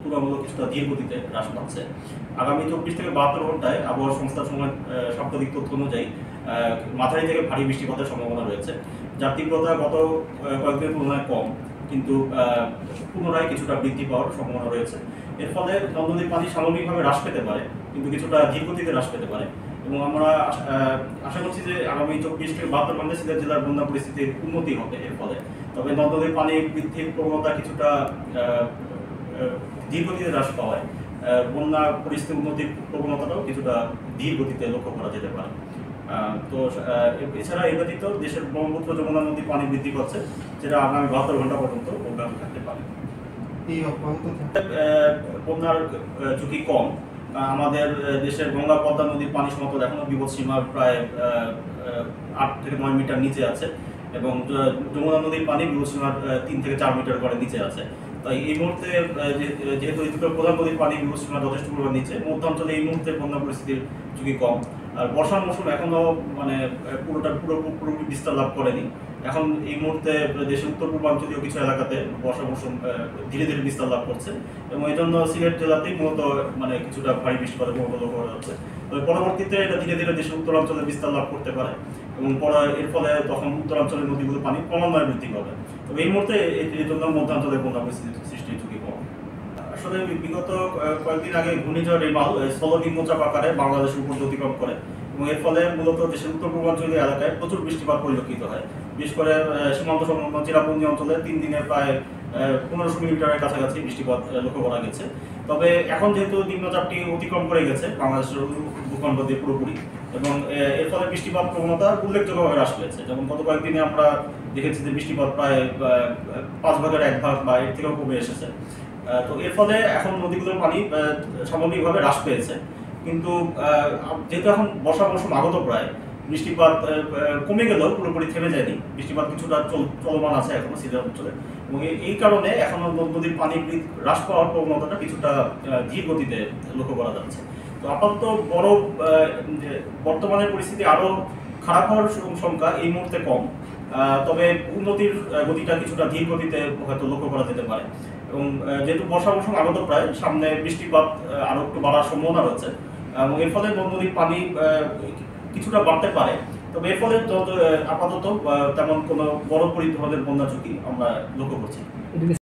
তুলনামূলক কিছুটা ধীর গতিতে হ্রাস পাচ্ছে। আগামী 24 থেকে 72 ঘন্টায় আবহাওয়া সংস্থার সাম্প্রতিক তথ্য অনুযায়ী মাঝারি থেকে ভারী বৃষ্টিপাতের সম্ভাবনা রয়েছে, যার তীব্রতা গত কয়েকদিনের তুলনায় কম, কিন্তু পুনরায় কিছুটা বৃদ্ধি পাওয়ার সম্ভাবনা রয়েছে। এর ফলে নদ-নদীর পানি সামগ্রিকভাবে হ্রাস পেতে পারে, কিন্তু কিছুটা ধীর গতিতে হ্রাস পেতে পারে। এবং আমরা আশা করছি যে আগামী 24 থেকে 72 ঘন্টায় সিলেট জেলার বন্যা পরিস্থিতির উন্নতি হবে এর ফলে। তবে নদ-নদীর পানি বৃদ্ধির প্রবণতা কিছুটা ধীর গতিতে হ্রাস পাওয়ায় বন্যা পরিস্থিতি উন্নতির প্রবণতাটাও কিছুটা ধীর গতিতে লক্ষ্য করা যেতে পারে। তো এছাড়া এ ব্যতীত দেশের ব্রহ্মপুত্র যমুনা নদীর পানি বৃদ্ধি করছে, যেটা আগামী 72 ঘন্টা পর্যন্ত অব্যাহত থাকতে পারে। বন্যার ঝুঁকি কম। আমাদের দেশের গঙ্গা পদ্মা নদীর পানি সমতল এখনো বিপদসীমার প্রায় 8 থেকে 9 মিটার নিচে আছে, এবং যমুনা নদীর পানি বিপদসীমার 3 থেকে 4 মিটার করে নিচে আছে। তাই এই মুহূর্তে যেহেতু এই দুটো প্রধান নদীর পানি বিপদসীমা যথেষ্ট পরিমাণ নিচে, মধ্যাঞ্চলে এই মুহূর্তে বন্যা পরিস্থিতির ঝুঁকি কম। আর বর্ষার মৌসুম এখনো পুরোপুরি বিস্তার লাভ করেনি। এখন এই মুহূর্তে দেশের উত্তর পূর্বাঞ্চলীয় কিছু এলাকাতে বর্ষা মৌসুম ধীরে ধীরে বিস্তার লাভ করছে, এবং এই জন্য সিলেট জেলাতেই মূলত কিছুটা ভারী বৃষ্টিপাতের প্রবণতা লক্ষ্য করা যাচ্ছে। তবে পরবর্তীতে এটা ধীরে ধীরে দেশের উত্তরাঞ্চলে বিস্তার লাভ করতে পারে, এবং এর ফলে তখন উত্তরাঞ্চলের নদীগুলো পানি ক্রমান্বয়ে বৃদ্ধি পাবে। তবে এই মুহূর্তে এর জন্য মধ্যাঞ্চলে বন্যা পরিস্থিতি সৃষ্টির ঝুঁকি কম। আসলে বিগত কয়েকদিন আগে ঘূর্ণিঝড় রেমাল স্থল নিম্নচাপ আকারে বাংলাদেশের উপর অতিক্রম করে, এবং এর ফলে মূলত দেশের উত্তর পূর্বাঞ্চলীয় এলাকায় প্রচুর বৃষ্টিপাত পরিলক্ষিত হয়। বিশেষ করে সীমান্ত সংলগ্ন চিরাপুঞ্জি অঞ্চলে 3 দিনে প্রায় 1500 মিলিমিটারের কাছাকাছি বৃষ্টিপাত লক্ষ্য করা গেছে। তবে এখন যেহেতু নিম্নচাপটি অতিক্রম করে গেছে বাংলাদেশের ভূখণ্ড দিয়ে পুরোপুরি, এবং এর ফলে বৃষ্টিপাত প্রবণতা উল্লেখযোগ্যভাবে হ্রাস পেয়েছে। যেমন গত কয়েকদিনে আমরা দেখেছি যে বৃষ্টিপাত প্রায় 5 ভাগের 1 ভাগ বা এর থেকেও কমে এসেছে। তো এর ফলে এখন নদীগুলোর পানি সামগ্রিকভাবে হ্রাস পেয়েছে, কিন্তু যেহেতু এখন বর্ষা মৌসুম আগত প্রায়, বৃষ্টিপাত কমে গেলেও পুরোপুরি থেমে যায়নি। বৃষ্টিপাত কিছুটা চলমান আছে এখনো সিলেট অঞ্চলে, এবং এই কারণে এখনো নদীর পানি হ্রাস পাওয়ার প্রবণতাটা কিছুটা ধীর গতিতে লক্ষ্য করা যাচ্ছে। তো আপাতত বর্তমানের পরিস্থিতি আরো খারাপ হওয়ার সংখ্যা এই মুহূর্তে কম, তবে উন্নতির গতিটা কিছুটা ধীর গতিতে হয়তো লক্ষ্য করা যেতে পারে। এবং যেহেতু বর্ষা মৌসুম আগত প্রায়, সামনে বৃষ্টিপাত আরো একটু বাড়ার সম্ভাবনা রয়েছে, এবং এর ফলে নদীর পানি কিছুটা বাড়তে পারে। তবে এর ফলে আপাতত তেমন কোনো বড় ধরনের বন্যা ঝুঁকি আমরা লক্ষ্য করছি।